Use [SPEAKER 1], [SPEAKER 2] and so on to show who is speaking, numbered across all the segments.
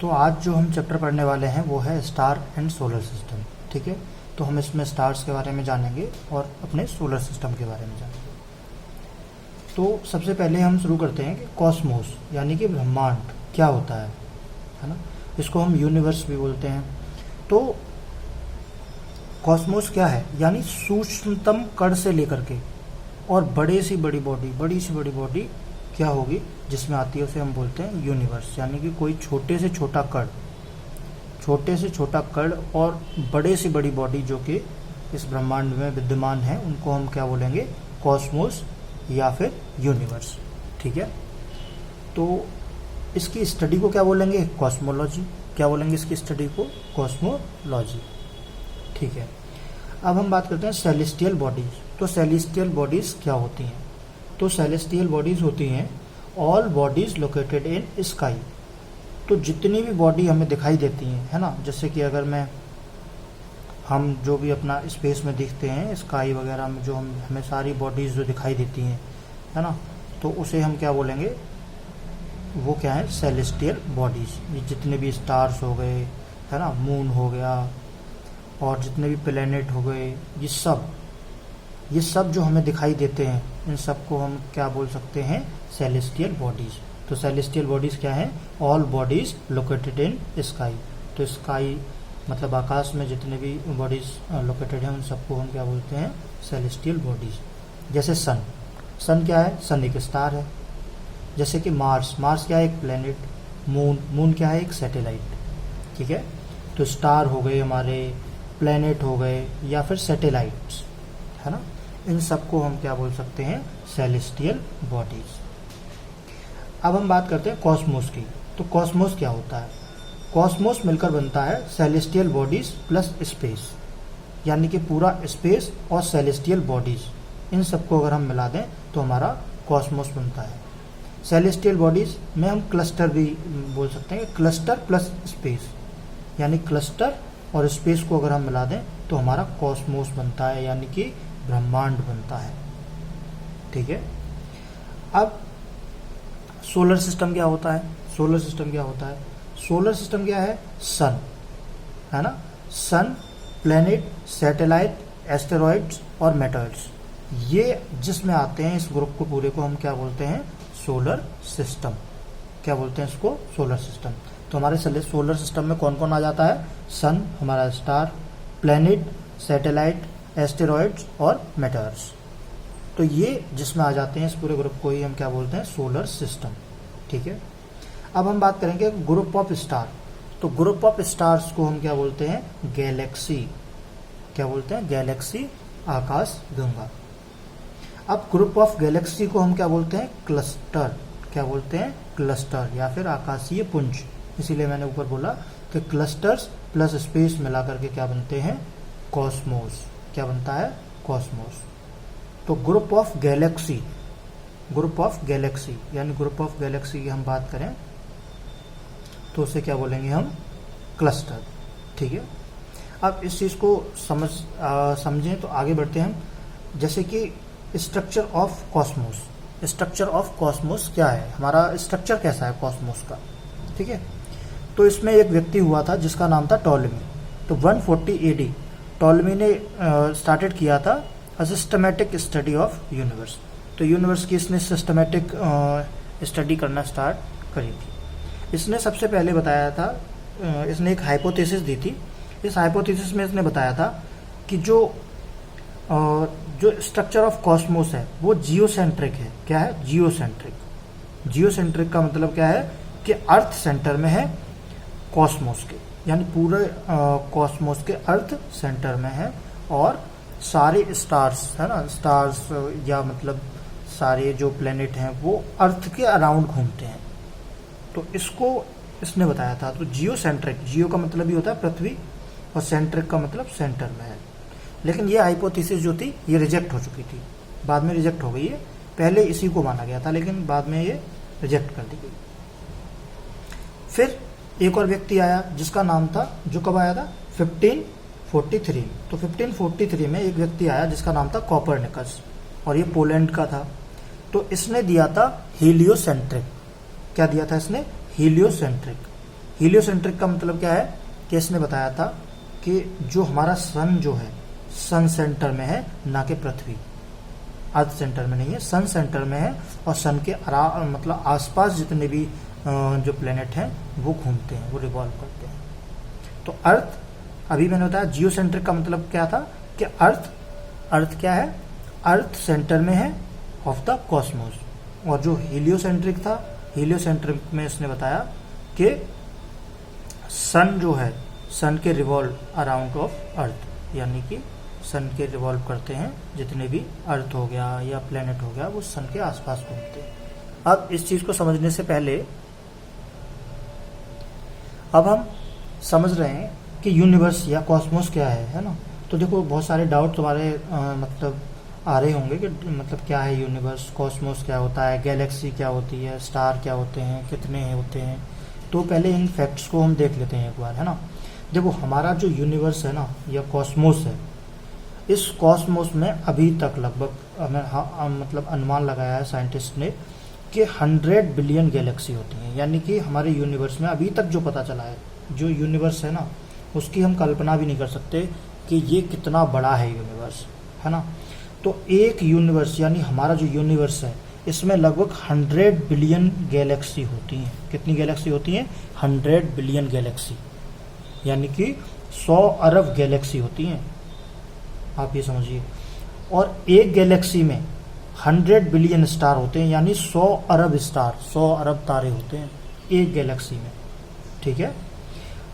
[SPEAKER 1] तो आज जो हम चैप्टर पढ़ने वाले हैं वो है स्टार एंड सोलर सिस्टम। ठीक है, तो हम इसमें स्टार्स के बारे में जानेंगे और अपने सोलर सिस्टम के बारे में जानेंगे। तो सबसे पहले हम शुरू करते हैं कि कॉस्मोस यानी कि ब्रह्मांड क्या होता है ना। इसको हम यूनिवर्स भी बोलते हैं। तो कॉस्मोस क्या है, यानी सूक्ष्मतम कण से लेकर के और बड़ी सी बड़ी बॉडी क्या होगी जिसमें आती है, उसे हम बोलते हैं यूनिवर्स। यानी कि कोई छोटे से छोटा कण और बड़े से बड़ी बॉडी जो कि इस ब्रह्मांड में विद्यमान है, उनको हम क्या बोलेंगे, कॉस्मोस या फिर यूनिवर्स। ठीक है, तो इसकी स्टडी को क्या बोलेंगे, कॉस्मोलॉजी। क्या बोलेंगे इसकी स्टडी को, कॉस्मोलॉजी। ठीक है, अब हम बात करते हैं सेलेस्टियल बॉडीज। तो सेलेस्टियल बॉडीज क्या होती हैं, तो सेलेस्टियल बॉडीज होती हैं all bodies located in sky. तो जितनी भी बॉडी हमें दिखाई देती हैं, है ना, जैसे कि अगर हम जो भी अपना स्पेस में दिखते हैं, स्काई वगैरह में जो हमें सारी बॉडीज जो दिखाई देती हैं, है ना, तो उसे हम क्या बोलेंगे, वो क्या है, सेलेस्टियल बॉडीज। ये जितने भी स्टार्स हो गए, है ना, मून हो गया और जितने भी प्लेनेट हो गए, ये सब जो हमें दिखाई देते हैं, इन सब को हम क्या बोल सकते हैं, सेलेस्टियल बॉडीज। तो सेलेस्टियल बॉडीज क्या है, all bodies located in sky. तो स्काई मतलब आकाश में जितने भी बॉडीज लोकेटेड हैं, उन सबको हम क्या बोलते हैं, सेलेस्टियल बॉडीज। जैसे सन क्या है, सन एक स्टार है। जैसे कि मार्स क्या है, एक प्लेनेट। मून क्या है, एक सैटेलाइट। ठीक है, तो स्टार हो गए हमारे, प्लेनेट हो गए या फिर सैटेलाइट्स, है ना, इन सबको हम क्या बोल सकते हैं, सेलेस्टियल बॉडीज। अब हम बात करते हैं कॉस्मोस की। तो कॉस्मोस क्या होता है, कॉस्मोस मिलकर बनता है सेलेस्टियल बॉडीज प्लस स्पेस। यानी कि पूरा स्पेस और सेलेस्टियल बॉडीज, इन सबको अगर हम मिला दें तो हमारा कॉस्मोस बनता है। सेलेस्टियल बॉडीज में हम क्लस्टर भी बोल सकते हैं, क्लस्टर प्लस स्पेस, यानी क्लस्टर और स्पेस को अगर हम मिला दें तो हमारा कॉस्मोस बनता है, यानी कि ब्रह्मांड बनता है। ठीक है, अब सोलर सिस्टम क्या होता है, सोलर सिस्टम क्या है, सन, है ना, सन, प्लेनेट, सैटेलाइट, एस्टेरॉइड्स और मेटर्स, ये जिसमें आते हैं, इस ग्रुप को पूरे को हम क्या बोलते हैं, सोलर सिस्टम। क्या बोलते हैं इसको, सोलर सिस्टम। तो हमारे सोलर सिस्टम में कौन कौन आ जाता है, सन हमारा स्टार, प्लेनेट, सैटेलाइट, एस्टेरॉइड्स और मेटर्स। तो ये जिसमें आ जाते हैं, इस पूरे ग्रुप को ही हम क्या बोलते हैं, सोलर सिस्टम। ठीक है, अब हम बात करेंगे ग्रुप ऑफ स्टार। तो ग्रुप ऑफ स्टार्स को हम क्या बोलते हैं, गैलेक्सी। क्या बोलते हैं, गैलेक्सी, आकाश गंगा। अब ग्रुप ऑफ गैलेक्सी को हम क्या बोलते हैं, क्लस्टर। क्या बोलते हैं, क्लस्टर या फिर आकाशीय पुंज। इसीलिए मैंने ऊपर बोला कि क्लस्टर्स प्लस स्पेस मिला करके क्या बनते हैं, कॉस्मोस। क्या बनता है, कॉस्मोस। तो ग्रुप ऑफ गैलेक्सी यानी ग्रुप ऑफ गैलेक्सी की हम बात करें तो उसे क्या बोलेंगे हम, क्लस्टर। ठीक है, अब इस चीज़ को समझें तो आगे बढ़ते हैं हम। जैसे कि स्ट्रक्चर ऑफ कॉस्मोस क्या है, हमारा स्ट्रक्चर कैसा है कॉस्मोस का। ठीक है, तो इसमें एक व्यक्ति हुआ था जिसका नाम था टॉलेमी। तो 140 AD टॉलेमी ने स्टार्टेड किया था सिस्टमेटिक स्टडी ऑफ यूनिवर्स। तो यूनिवर्स की इसने सिस्टमेटिक स्टडी करना स्टार्ट करी थी। इसने सबसे पहले बताया था, इसने एक हाइपोथेसिस दी थी। इस हाइपोथेसिस में इसने बताया था कि जो स्ट्रक्चर ऑफ कॉस्मोस है वो जियोसेंट्रिक है। क्या है, जियोसेंट्रिक का मतलब क्या है कि अर्थ सेंटर में है कॉस्मोस के, यानी पूरे कॉस्मोस के अर्थ सेंटर में है और सारे स्टार्स, है ना, स्टार्स या मतलब सारे जो प्लेनेट हैं वो अर्थ के अराउंड घूमते हैं। तो इसको इसने बताया था। तो जियोसेंट्रिक, जियो का मतलब ही होता है पृथ्वी और सेंट्रिक का मतलब सेंटर में है। लेकिन ये हाइपोथेसिस जो थी ये रिजेक्ट हो चुकी थी, बाद में रिजेक्ट हो गई है। पहले इसी को माना गया था लेकिन बाद में ये रिजेक्ट कर दी गई। फिर एक और व्यक्ति आया जिसका नाम था, जो कब आया था, 1543। तो 1543 में एक व्यक्ति आया जिसका नाम था कॉपरनिकस और ये पोलैंड का था। तो इसने दिया था हीलियोसेंट्रिक। क्या दिया था इसने, हीलियोसेंट्रिक। हीलियोसेंट्रिक का मतलब क्या है कि इसने बताया था कि जो हमारा सन जो है सन सेंटर में है, ना कि पृथ्वी। अर्थ सेंटर में नहीं है, सन सेंटर में है, और सन के मतलब आसपास जितने भी जो प्लेनेट हैं वो घूमते हैं, वो रिवॉल्व करते हैं। तो अर्थ, अभी मैंने बताया जियोसेंट्रिक का मतलब क्या था कि अर्थ क्या है, अर्थ सेंटर में है ऑफ द कॉस्मोस। और जो हीलियोसेंट्रिक था, हीलियोसेंट्रिक में इसने बताया कि सन जो है, सन के रिवॉल्व अराउंड ऑफ अर्थ, यानी कि सन के रिवॉल्व करते हैं, जितने भी अर्थ हो गया या प्लेनेट हो गया वो सन के आसपास घूमते हैं। अब इस चीज को समझने से पहले अब हम समझ रहे हैं कि यूनिवर्स या कॉस्मोस क्या है ना। तो देखो बहुत सारे डाउट तुम्हारे मतलब आ रहे होंगे कि मतलब क्या है यूनिवर्स, कॉस्मोस क्या होता है, गैलेक्सी क्या होती है, स्टार क्या होते हैं, कितने होते हैं। तो पहले इन फैक्ट्स को हम देख लेते हैं एक बार, है ना। देखो हमारा जो यूनिवर्स है ना या कॉस्मोस है, इस कॉस्मोस में अभी तक लगभग मतलब अनुमान लगाया है साइंटिस्ट ने कि 100 बिलियन गैलेक्सी होती हैं। यानी कि हमारे यूनिवर्स में अभी तक जो पता चला है, जो यूनिवर्स है ना, उसकी हम कल्पना भी नहीं कर सकते कि ये कितना बड़ा है यूनिवर्स, है ना। तो एक यूनिवर्स यानी हमारा जो यूनिवर्स है, इसमें लगभग 100 बिलियन गैलेक्सी होती हैं। कितनी गैलेक्सी होती हैं? 100 बिलियन गैलेक्सी, यानी कि 100 अरब गैलेक्सी होती हैं, आप ये समझिए। और एक गैलेक्सी में 100 बिलियन स्टार होते हैं, यानी 100 अरब स्टार, 100 अरब तारे होते हैं एक गैलेक्सी में, ठीक है।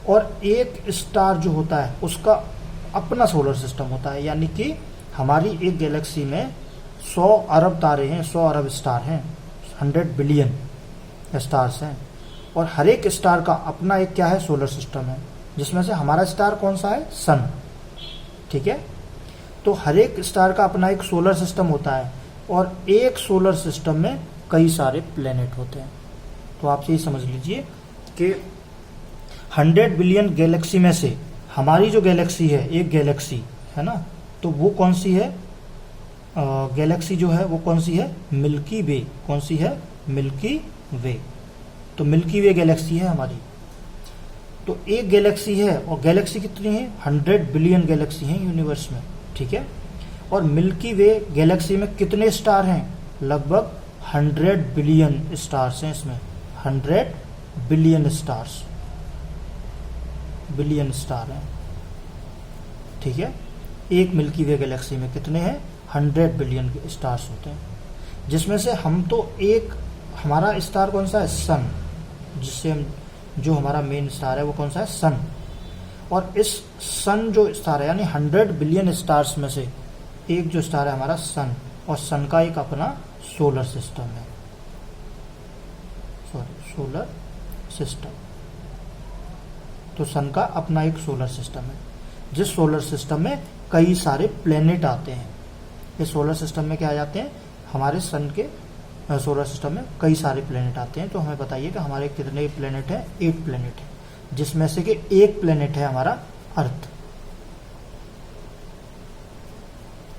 [SPEAKER 1] और एक स्टार जो होता है उसका अपना सोलर सिस्टम होता है, यानी कि हमारी एक गैलेक्सी में 100 अरब तारे हैं, 100 अरब स्टार हैं, 100 बिलियन स्टार्स हैं। और हर एक स्टार का अपना एक क्या है, सोलर सिस्टम है, जिसमें से हमारा स्टार कौन सा है, सन, ठीक है। तो हर एक स्टार का अपना एक सोलर सिस्टम होता है, और एक सोलर सिस्टम में कई सारे प्लेनेट होते हैं। तो आप ये समझ लीजिए कि 100 बिलियन गैलेक्सी में से हमारी जो गैलेक्सी है, एक गैलेक्सी है ना, तो वो कौन सी है, गैलेक्सी जो है वो कौन सी है, मिल्की वे। कौन सी है, मिल्की वे। तो मिल्की वे गैलेक्सी है हमारी। तो एक गैलेक्सी है, और गैलेक्सी कितनी है, 100 बिलियन गैलेक्सी हैं यूनिवर्स में, ठीक है। और मिल्की वे गैलेक्सी में कितने स्टार हैं, लगभग 100 बिलियन स्टार्स हैं इसमें, 100 बिलियन स्टार्स, बिलियन स्टार हैं, ठीक है। एक मिल्की वे गैलेक्सी में कितने हैं, 100 बिलियन स्टार्स होते हैं, जिसमें से हम तो एक, हमारा स्टार कौन सा है, सन, जिससे हम, जो हमारा मेन स्टार है वो कौन सा है, सन। और इस सन जो स्टार है, यानी 100 बिलियन स्टार्स में से एक जो स्टार है हमारा सन, और सन का एक अपना सोलर सिस्टम है, सोलर सिस्टम। तो सन का अपना एक सोलर सिस्टम है, जिस सोलर सिस्टम में कई सारे प्लेनेट आते हैं। इस सोलर सिस्टम में क्या आ जाते हैं, हमारे सन के सोलर सिस्टम में कई सारे प्लेनेट आते हैं। तो हमें बताइए कि हमारे कितने प्लेनेट हैं, 8 प्लेनेट है, जिसमें से कि एक प्लेनेट है हमारा अर्थ,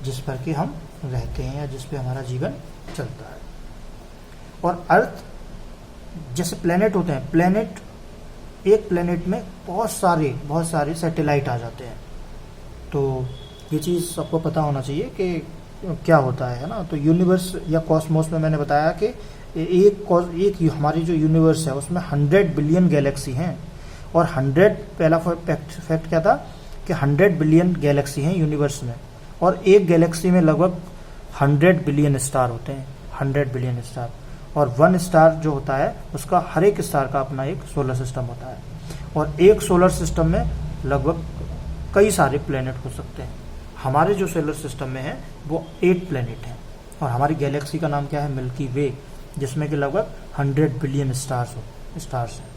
[SPEAKER 1] जिस पर कि हम रहते हैं या जिस पे हमारा जीवन चलता है। और अर्थ जैसे प्लेनेट होते हैं, प्लेनेट, एक प्लेनेट में बहुत सारे सैटेलाइट आ जाते हैं। तो ये चीज़ सबको पता होना चाहिए कि क्या होता है ना। तो यूनिवर्स या कॉस्मोस में मैंने बताया कि एक हमारी जो यूनिवर्स है उसमें 100 बिलियन गैलेक्सी हैं, और 100, पहला फैक्ट क्या था कि 100 बिलियन गैलेक्सी हैं यूनिवर्स में, और एक गैलेक्सी में लगभग 100 बिलियन स्टार होते हैं, 100 बिलियन स्टार। और 1 स्टार जो होता है उसका, हर एक स्टार का अपना एक सोलर सिस्टम होता है, और एक सोलर सिस्टम में लगभग कई सारे प्लेनेट हो सकते हैं। हमारे जो सोलर सिस्टम में है वो 8 प्लेनेट हैं, और हमारी गैलेक्सी का नाम क्या है, मिल्की वे, जिसमें कि लगभग 100 बिलियन स्टार्स हैं,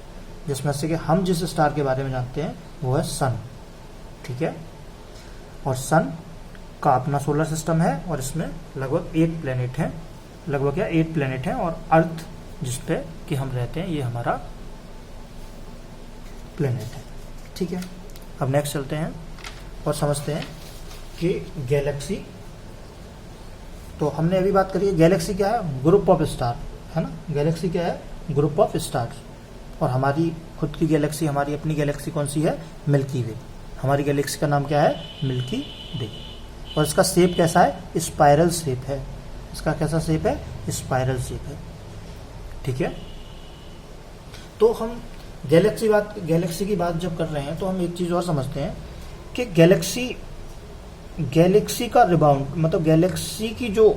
[SPEAKER 1] जिसमें से कि हम जिस स्टार के बारे में जानते हैं वो है सन, ठीक है। और सन का अपना सोलर सिस्टम है, और इसमें लगभग 8 प्लेनेट हैं, लगभग क्या 8 प्लेनेट हैं। और अर्थ जिस पे कि हम रहते हैं, ये हमारा प्लेनेट है, ठीक है। अब नेक्स्ट चलते हैं और समझते हैं कि गैलेक्सी, तो हमने अभी बात करी है गैलेक्सी क्या है, ग्रुप ऑफ स्टार, है ना। गैलेक्सी क्या है, ग्रुप ऑफ स्टार्स। और हमारी खुद की गैलेक्सी, हमारी अपनी गैलेक्सी कौन सी है? मिल्की वे। हमारी गैलेक्सी का नाम क्या है? मिल्की वे। और इसका शेप कैसा है? स्पाइरल शेप है। इसका कैसा शेप है? स्पाइरल शेप है। ठीक है। तो हम गैलेक्सी की बात जब कर रहे हैं तो हम एक चीज और समझते हैं कि गैलेक्सी का रिबाउंड, मतलब गैलेक्सी की जो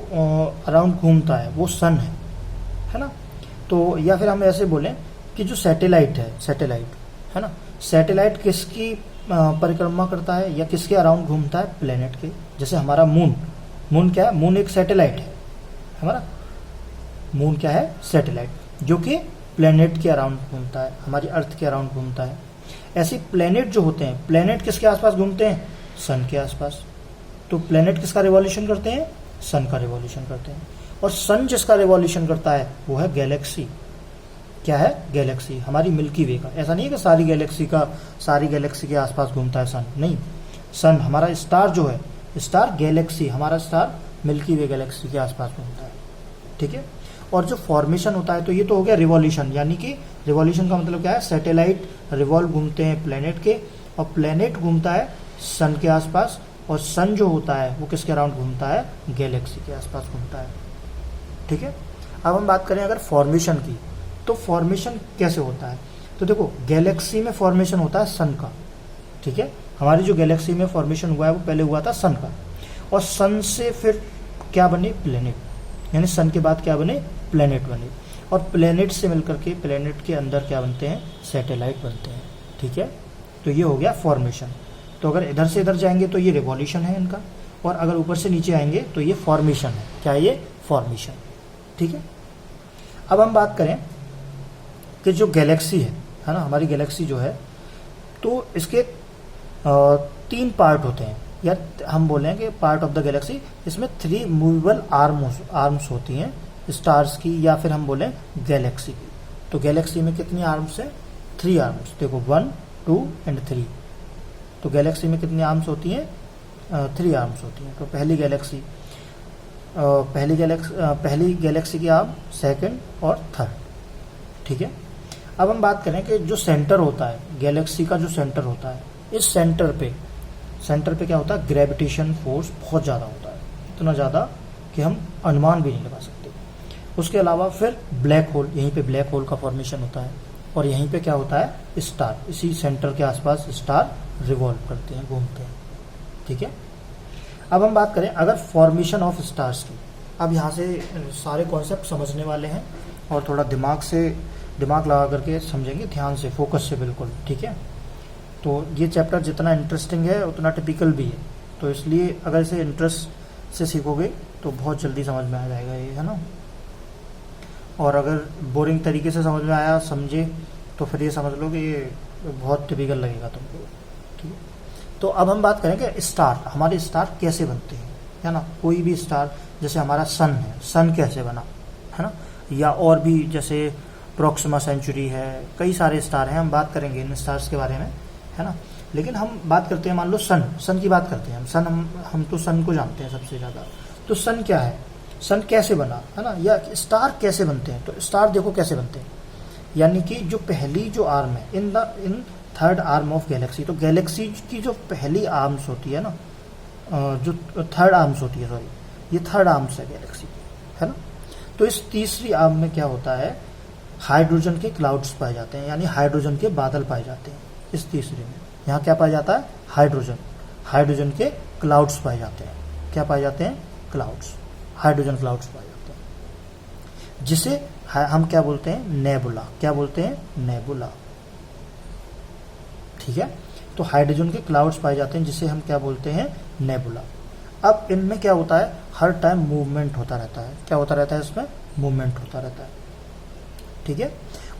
[SPEAKER 1] अराउंड घूमता है वो सन है ना। तो या फिर हम ऐसे बोलें कि जो सैटेलाइट है ना, सैटेलाइट किसकी परिक्रमा करता है या किसके अराउंड घूमता है? प्लेनेट के। जैसे हमारा मून क्या है? मून एक सैटेलाइट है हमारा। मून क्या है? सैटेलाइट, जो कि प्लेनेट के अराउंड घूमता है, हमारी अर्थ के अराउंड घूमता है। ऐसे प्लेनेट जो होते हैं, प्लेनेट किसके आसपास घूमते हैं? सन के आसपास। तो प्लेनेट किसका रिवॉल्यूशन करते हैं? सन का रिवॉल्यूशन करते हैं। और सन जिसका रिवॉल्यूशन करता है वो है गैलेक्सी। क्या है? गैलेक्सी, हमारी मिल्की वे का। ऐसा नहीं है कि सारी गैलेक्सी के आसपास घूमता है सन, नहीं। सन हमारा स्टार जो है, स्टार गैलेक्सी, हमारा स्टार मिल्की वे गैलेक्सी के आसपास घूमता है। ठीक है। और जो फॉर्मेशन होता है, तो ये तो हो गया रिवॉल्यूशन, यानी कि रिवॉल्यूशन का मतलब क्या है? सैटेलाइट रिवॉल्व घूमते हैं प्लेनेट के, और प्लेनेट घूमता है सन के आसपास, और सन जो होता है वो किसके अराउंड घूमता है? गैलेक्सी के आसपास घूमता है। ठीक है। अब हम बात करें अगर फॉर्मेशन की, तो फॉर्मेशन कैसे होता है? तो देखो, गैलेक्सी में फॉर्मेशन होता है सन का। ठीक है। हमारी जो गैलेक्सी में फॉर्मेशन हुआ है वो पहले हुआ था सन का, और सन से फिर क्या बने? प्लेनेट, यानी सन के बाद क्या बने? प्लेनेट बने, और प्लेनेट से मिलकर के प्लेनेट के अंदर क्या बनते हैं? सैटेलाइट बनते हैं। ठीक है। तो ये हो गया फॉर्मेशन। तो अगर इधर से इधर जाएंगे तो ये रिवॉल्यूशन है इनका, और अगर ऊपर से नीचे आएंगे तो ये फॉर्मेशन है। क्या है ये? फॉर्मेशन। ठीक है। अब हम बात करें कि जो गैलेक्सी है ना, हमारी गैलेक्सी जो है, तो इसके 3 पार्ट होते हैं, या हम बोलें कि पार्ट ऑफ द गैलेक्सी। इसमें 3 मूवेबल आर्म्स होती हैं स्टार्स की, या फिर हम बोलें गैलेक्सी की। तो गैलेक्सी में कितनी आर्म्स है? 3 आर्म्स। देखो 1, 2 एंड 3। तो गैलेक्सी में कितनी आर्म्स होती हैं? 3 आर्म्स होती हैं। तो पहली गैलेक्सी की आर्म, सेकंड और थर्ड। ठीक है। अब हम बात करें कि जो सेंटर होता है, गैलेक्सी का जो सेंटर होता है, इस सेंटर पे क्या होता है? ग्रेविटेशन फोर्स बहुत ज़्यादा होता है, इतना ज़्यादा कि हम अनुमान भी नहीं लगा सकते। उसके अलावा फिर ब्लैक होल, यहीं पे ब्लैक होल का फॉर्मेशन होता है, और यहीं पे क्या होता है? स्टार। इसी सेंटर के आसपास स्टार रिवॉल्व करते हैं, घूमते हैं। ठीक है। अब हम बात करें अगर फॉर्मेशन ऑफ स्टार्स की। अब यहाँ से सारे कॉन्सेप्ट समझने वाले हैं, और थोड़ा दिमाग लगा करके समझेंगे, ध्यान से, फोकस से, बिल्कुल। ठीक है। तो ये चैप्टर जितना इंटरेस्टिंग है उतना टिपिकल भी है, तो इसलिए अगर इसे इंटरेस्ट से सीखोगे तो बहुत जल्दी समझ में आ जाएगा ये, है ना। और अगर बोरिंग तरीके से समझ में आया, समझे, तो फिर ये समझ लो कि ये बहुत टिपिकल लगेगा तुमको। ठीक है। तो अब हम बात करें कि स्टार, हमारे स्टार कैसे बनते हैं, है ना। कोई भी स्टार, जैसे हमारा सन है, सन कैसे बना, है ना। या और भी जैसे प्रोक्सिमा सेंचुरी है, कई सारे स्टार हैं, हम बात करेंगे इन स्टार्स के बारे में, है ना। लेकिन हम बात करते हैं, मान लो सन की बात करते हैं हम तो सन को जानते हैं सबसे ज़्यादा। तो सन क्या है? सन कैसे बना, है ना, या स्टार कैसे बनते हैं? तो स्टार देखो कैसे बनते हैं, यानी कि जो पहली जो आर्म है in third arm of Galaxy. तो गैलेक्सी की जो पहली आर्म्स होती है ना, जो थर्ड आर्म्स होती है, सॉरी, ये थर्ड आर्म्स है गैलेक्सी की, है ना। तो इस तीसरी आर्म में क्या होता है? हाइड्रोजन के क्लाउड्स पाए जाते हैं, यानी हाइड्रोजन के बादल पाए जाते हैं। इस तीसरे में यहाँ क्या पाया जाता है? हाइड्रोजन के क्लाउड्स पाए जाते हैं। क्या पाए जाते हैं? क्लाउड्स, हाइड्रोजन क्लाउड्स पाए जाते हैं, जिसे हम क्या बोलते हैं? नेबुला। क्या बोलते हैं? नेबुला। ठीक है। तो हाइड्रोजन के क्लाउड्स पाए जाते हैं, जिसे हम क्या बोलते हैं? नेबुला। अब इनमें क्या होता है? हर टाइम मूवमेंट होता रहता है। क्या होता रहता है? इसमें मूवमेंट होता रहता है। ठीक है।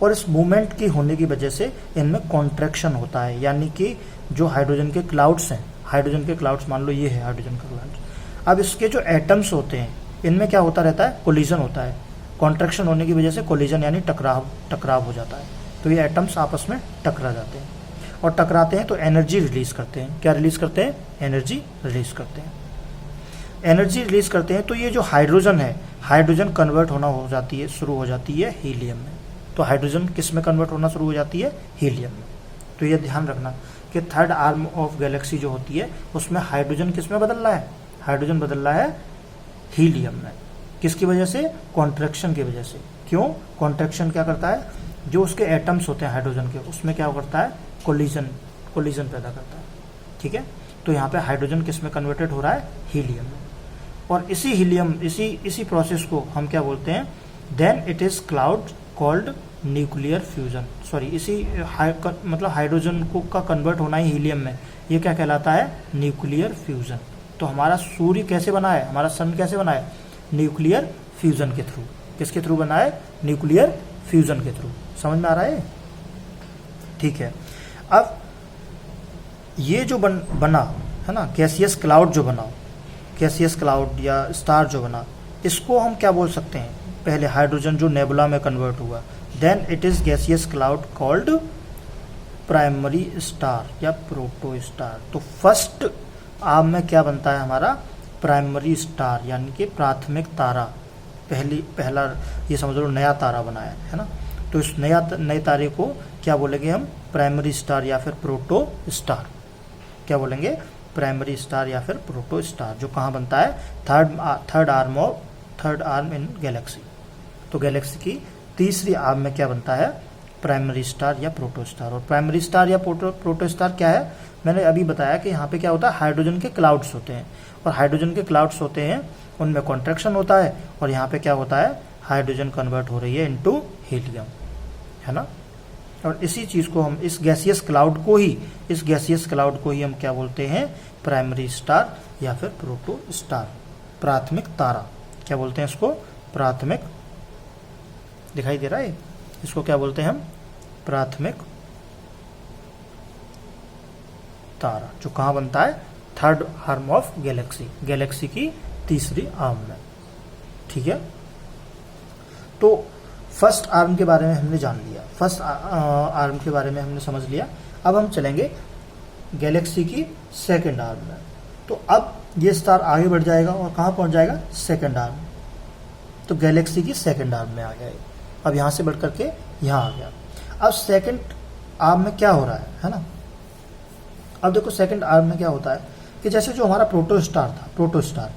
[SPEAKER 1] और इस मूवमेंट की होने की वजह से इनमें कॉन्ट्रैक्शन होता है, यानी कि जो हाइड्रोजन के क्लाउड्स हैं, हाइड्रोजन के क्लाउड्स मान लो ये है हाइड्रोजन का क्लाउड। अब इसके जो एटम्स होते हैं, इनमें क्या होता रहता है? कोलिजन होता है। कॉन्ट्रैक्शन होने की वजह से कोलिजन यानी टकराव हो जाता है। तो ये एटम्स आपस में टकरा जाते हैं, और टकराते हैं तो एनर्जी रिलीज करते हैं। क्या रिलीज करते हैं? एनर्जी रिलीज करते हैं। एनर्जी रिलीज करते हैं तो ये जो हाइड्रोजन है, हाइड्रोजन कन्वर्ट होना शुरू हो जाती है हीलियम में। तो हाइड्रोजन किस में कन्वर्ट होना शुरू हो जाती है, हीलियम में। तो ये ध्यान रखना कि थर्ड आर्म ऑफ गैलेक्सी जो होती है उसमें हाइड्रोजन किस में बदल रहा है, हाइड्रोजन बदल रहा है हीलियम में। किसकी वजह से, कॉन्ट्रैक्शन की वजह से। क्यों, कॉन्ट्रैक्शन क्या करता है, जो उसके एटम्स होते हैं हाइड्रोजन के उसमें क्या करता है, कोलिजन पैदा करता है। ठीक है, तो यहाँ पे हाइड्रोजन किस में कन्वर्टेड हो रहा है, हीलियम में। और इसी हीलियम इसी प्रोसेस को हम क्या बोलते हैं, then it is cloud called nuclear fusion. Sorry, इसी मतलब हाइड्रोजन को का कन्वर्ट होना ही हीलियम में, ये क्या कहलाता है, न्यूक्लियर फ्यूजन। तो हमारा सूर्य कैसे बना है, हमारा सन कैसे बना है, न्यूक्लियर फ्यूजन के थ्रू। किसके थ्रू बना है, न्यूक्लियर फ्यूजन के थ्रू। समझ में आ रहा है, ठीक है। अब ये जो बना है ना, गैसियस क्लाउड जो बना, गैसियस क्लाउड या स्टार जो बना, इसको हम क्या बोल सकते हैं, पहले हाइड्रोजन जो नेबुला में कन्वर्ट हुआ, then it is gaseous cloud called primary star या प्रोटो स्टार। तो फर्स्ट आर्म में क्या बनता है हमारा, प्राइमरी स्टार यानी कि प्राथमिक तारा। पहला ये समझ लो नया तारा बनाया है ना, तो इस नए तारे को क्या बोलेंगे हम, प्राइमरी स्टार या फिर प्रोटो स्टार। क्या बोलेंगे, प्राइमरी स्टार या फिर प्रोटो स्टार, जो कहाँ बनता है, थर्ड आर्म इन गैलेक्सी। तो गैलेक्सी की तीसरी आर्म में क्या बनता है, प्राइमरी स्टार या प्रोटो स्टार। और प्राइमरी स्टार या प्रोटो स्टार क्या है, मैंने अभी बताया कि यहाँ पे क्या होता है, हाइड्रोजन के क्लाउड्स होते हैं, और हाइड्रोजन के क्लाउड्स होते हैं उनमें कॉन्ट्रैक्शन होता है, और यहाँ पे क्या होता है, हाइड्रोजन कन्वर्ट हो रही है इनटू हीलियम, है ना। और इसी चीज को हम इस गैसियस क्लाउड को ही हम क्या बोलते हैं, प्राइमरी स्टार या फिर प्रोटो स्टार, प्राथमिक तारा। क्या बोलते हैं इसको, प्राथमिक, दिखाई दे रहा है, इसको क्या बोलते हैं हम, प्राथमिक तारा, जो कहाँ बनता है, थर्ड आर्म ऑफ गैलेक्सी की तीसरी आर्म में। ठीक है, तो फर्स्ट आर्म के बारे में हमने जान लिया, फर्स्ट आर्म के बारे में हमने समझ लिया। अब हम चलेंगे गैलेक्सी की सेकंड आर्म में। तो अब ये स्टार आगे बढ़ जाएगा और कहाँ पहुंच जाएगा, सेकंड आर्म। तो गैलेक्सी की सेकंड आर्म में आ गया, अब यहां से बढ़ करके यहां आ गया। अब सेकंड आर्म में क्या हो रहा है ना, अब देखो सेकंड आर्म में क्या होता है कि जैसे जो हमारा प्रोटो स्टार,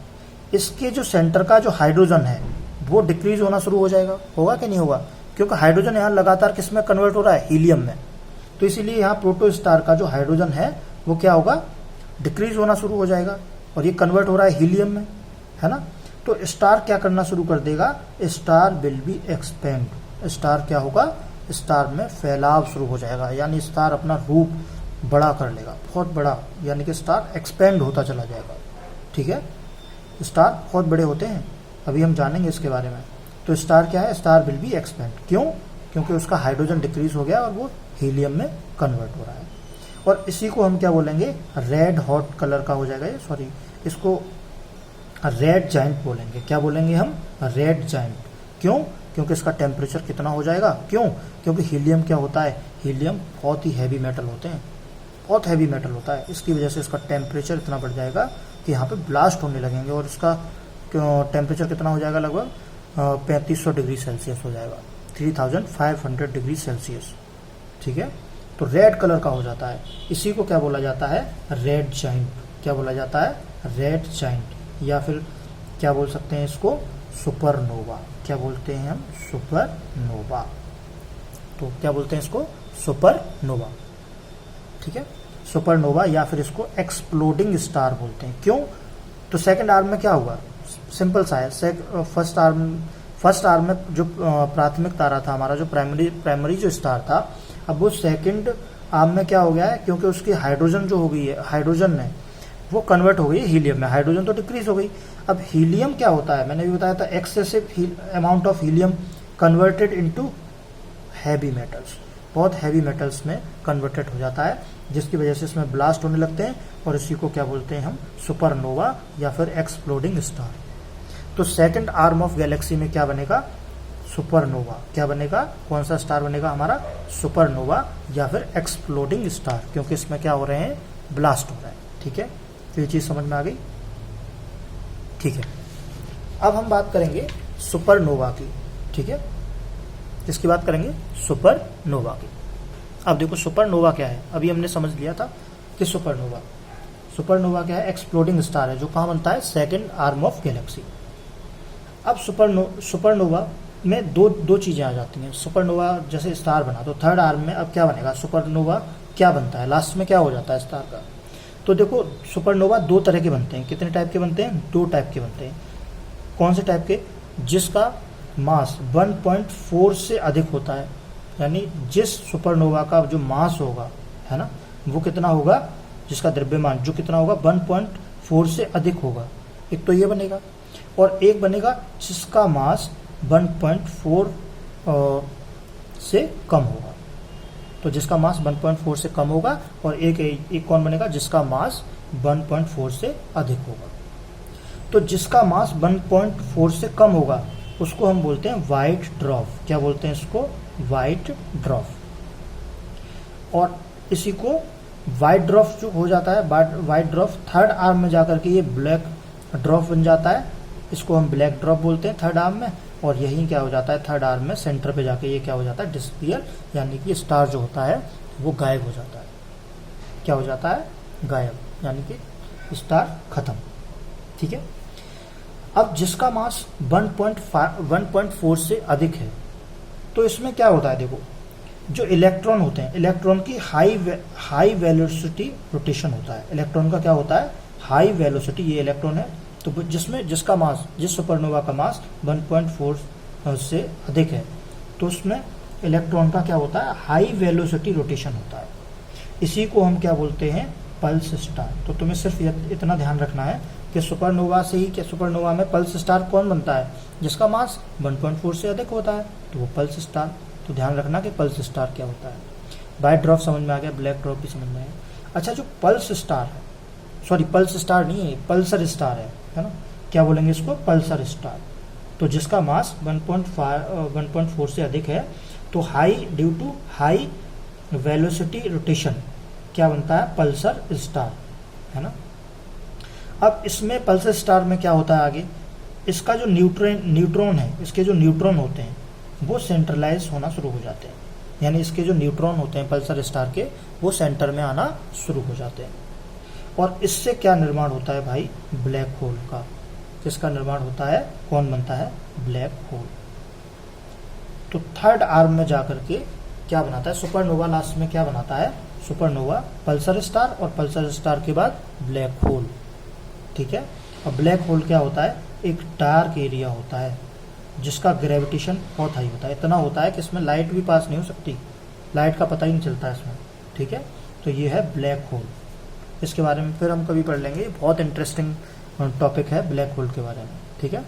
[SPEAKER 1] इसके जो सेंटर का जो हाइड्रोजन है वो डिक्रीज होना शुरू हो जाएगा, होगा कि नहीं होगा, क्योंकि हाइड्रोजन यहाँ लगातार किस में कन्वर्ट हो रहा है, हीलियम में। तो इसीलिए यहाँ प्रोटो स्टार का जो हाइड्रोजन है वो क्या होगा, डिक्रीज होना शुरू हो जाएगा, और ये कन्वर्ट हो रहा है हीलियम में, है ना। तो स्टार क्या करना शुरू कर देगा, star will be expand. Star क्या होगा, स्टार में फैलाव शुरू हो जाएगा, यानी स्टार अपना रूप बड़ा कर लेगा, बहुत बड़ा, यानी कि स्टार एक्सपेंड होता चला जाएगा। ठीक है, स्टार बहुत बड़े होते हैं, अभी हम जानेंगे इसके बारे में। तो स्टार क्या है, स्टार विल बी एक्सपेंड, क्यों, क्योंकि उसका हाइड्रोजन डिक्रीज हो गया और वो हीलियम में कन्वर्ट हो रहा है। और इसी को हम क्या बोलेंगे, रेड हॉट कलर का हो जाएगा ये, सॉरी, इसको रेड जाइंट बोलेंगे। क्या बोलेंगे हम, रेड जाइंट। क्यों, क्योंकि इसका टेम्परेचर कितना हो जाएगा, क्यों, क्योंकि हीलियम क्या होता है, हीलियम बहुत ही हैवी मेटल होते हैं, बहुत हैवी मेटल होता है, इसकी वजह से इसका टेम्परेचर इतना बढ़ जाएगा कि यहाँ पे ब्लास्ट होने लगेंगे, और इसका टेम्परेचर कितना हो जाएगा, लगभग 3500 डिग्री सेल्सियस हो जाएगा, 3500 डिग्री सेल्सियस। ठीक है, तो रेड कलर का हो जाता है, इसी को क्या बोला जाता है, रेड जाइंट। क्या बोला जाता है, रेड जाइंट, या फिर क्या बोल सकते हैं इसको, सुपरनोवा। क्या बोलते हैं हम, सुपरनोवा। तो क्या बोलते हैं इसको, सुपरनोवा। ठीक है, सुपरनोवा, या फिर इसको एक्सप्लोडिंग स्टार बोलते हैं। क्यों, तो सेकंड आर्म में क्या हुआ, सिंपल सा है, फर्स्ट आर्म में जो प्राथमिक तारा था हमारा, जो प्राइमरी जो स्टार था, अब वो सेकंड आर्म में क्या हो गया है, क्योंकि उसकी हाइड्रोजन जो हो गई है, हाइड्रोजन में वो कन्वर्ट हो गई हीलियम में, हाइड्रोजन तो डिक्रीज हो गई। अब हीलियम क्या होता है, मैंने भी बताया था, excessive amount of helium converted into heavy metals, बहुत हैवी मेटल्स में कन्वर्टेड हो जाता है, जिसकी वजह से इसमें ब्लास्ट होने लगते हैं, और इसी को क्या बोलते हैं हम, सुपरनोवा या फिर एक्सप्लोडिंग स्टार। तो सेकंड आर्म ऑफ गैलेक्सी में क्या बनेगा, सुपरनोवा। क्या बनेगा, कौन सा स्टार बनेगा हमारा, सुपरनोवा या फिर एक्सप्लोडिंग स्टार, क्योंकि इसमें क्या हो रहे हैं, ब्लास्ट हो रहा है। ठीक है, तो ये चीज समझ में आ गई। ठीक है, अब हम बात करेंगे सुपरनोवा की। ठीक है, किसकी बात करेंगे? सुपरनोवा की। अब देखो सुपरनोवा क्या है, अभी हमने समझ लिया था कि सुपरनोवा क्या है? एक्सप्लोडिंग स्टार है जो कहाँ बनता है? Second arm of Galaxy. अब सुपरनोवा में दो चीजें आ जाती हैं। सुपरनोवा जैसे स्टार बना तो थर्ड आर्म में अब क्या बनेगा? सुपरनोवा क्या बनता है? लास्ट में क्या हो जाता है स्टार का? तो देखो सुपरनोवा दो तरह के बनते हैं। कितने टाइप के बनते हैं? 2 टाइप के बनते हैं। कौन से टाइप के? जिसका मास 1.4 से अधिक होता है, यानी जिस सुपरनोवा का जो मास होगा, है ना, वो कितना होगा? जिसका द्रव्यमान जो कितना होगा? 1.4 से अधिक होगा। एक तो ये बनेगा, और एक बनेगा जिसका मास 1.4 से कम होगा। तो जिसका मास 1.4 से कम होगा, और एक कौन बनेगा? जिसका मास 1.4 से अधिक होगा। तो जिसका मास 1.4 से कम होगा उसको हम बोलते हैं व्हाइट ड्वार्फ। क्या बोलते हैं इसको? White dwarf. और इसी को व्हाइट ड्वार्फ जो हो जाता है, व्हाइट ड्वार्फ थर्ड आर्म में जाकर के ये ब्लैक ड्वार्फ बन जाता है। इसको हम ब्लैक ड्वार्फ बोलते हैं थर्ड आर्म में। और यही क्या हो जाता है? थर्ड आर्म में सेंटर पे जाके ये क्या हो जाता है? डिसअपियर, यानी कि स्टार जो होता है वो गायब हो जाता है। क्या हो जाता है? गायब, यानी कि स्टार खत्म। ठीक है। अब जिसका मास 1.4 से अधिक है, तो इसमें क्या होता है? देखो जो इलेक्ट्रॉन होते हैं, इलेक्ट्रॉन की हाई वेलोसिटी रोटेशन होता है। इलेक्ट्रॉन का क्या होता है? High velocity. ये इलेक्ट्रॉन है, तो जिसका मास, जिस सुपरनोवा का मास 1.4 से अधिक है, तो उसमें इलेक्ट्रॉन का क्या होता है? हाई वेलोसिटी रोटेशन होता है। इसी को हम क्या बोलते हैं? Pulse star. तो तुम्हें सिर्फ इतना ध्यान रखना है कि सुपरनोवा से ही, क्या सुपरनोवा में पल्स स्टार कौन बनता है? जिसका मास 1.4 से अधिक होता है, तो वो पल्स स्टार। तो ध्यान रखना कि पल्स स्टार क्या होता है। व्हाइट ड्वार्फ समझ में आ गया, ब्लैक ड्वार्फ भी समझ में आया। अच्छा, जो पल्स स्टार है, सॉरी पल्स स्टार नहीं है, पल्सर स्टार है ना? क्या बोलेंगे इसको? Pulsar star. तो जिसका मास 1.4 से अधिक है, तो due to high velocity rotation क्या बनता है? पल्सर स्टार, है ना? अब इसमें पल्सर स्टार में क्या होता है आगे? इसका जो न्यूट्रॉन है, इसके जो न्यूट्रॉन होते हैं वो सेंट्रलाइज होना शुरू हो जाते हैं। यानी इसके जो न्यूट्रॉन होते हैं पल्सर स्टार के, वो सेंटर में आना शुरू हो जाते हैं। और इससे क्या निर्माण होता है भाई? ब्लैक होल का। किसका निर्माण होता है? कौन बनता है? Black hole. तो थर्ड आर्म में जाकर के क्या बनाता है? सुपरनोवा लास्ट में क्या बनाता है? सुपरनोवा, पल्सर स्टार, और पल्सर स्टार के बाद ब्लैक होल। ठीक है। और ब्लैक होल क्या होता है? एक डार्क एरिया होता है जिसका ग्रेविटेशन बहुत हाई होता है। इतना होता है कि इसमें लाइट भी पास नहीं हो सकती, लाइट का पता ही नहीं चलता इसमें। ठीक है। तो ये है ब्लैक होल। इसके बारे में फिर हम कभी पढ़ लेंगे, बहुत इंटरेस्टिंग टॉपिक है ब्लैक होल के बारे में। ठीक है।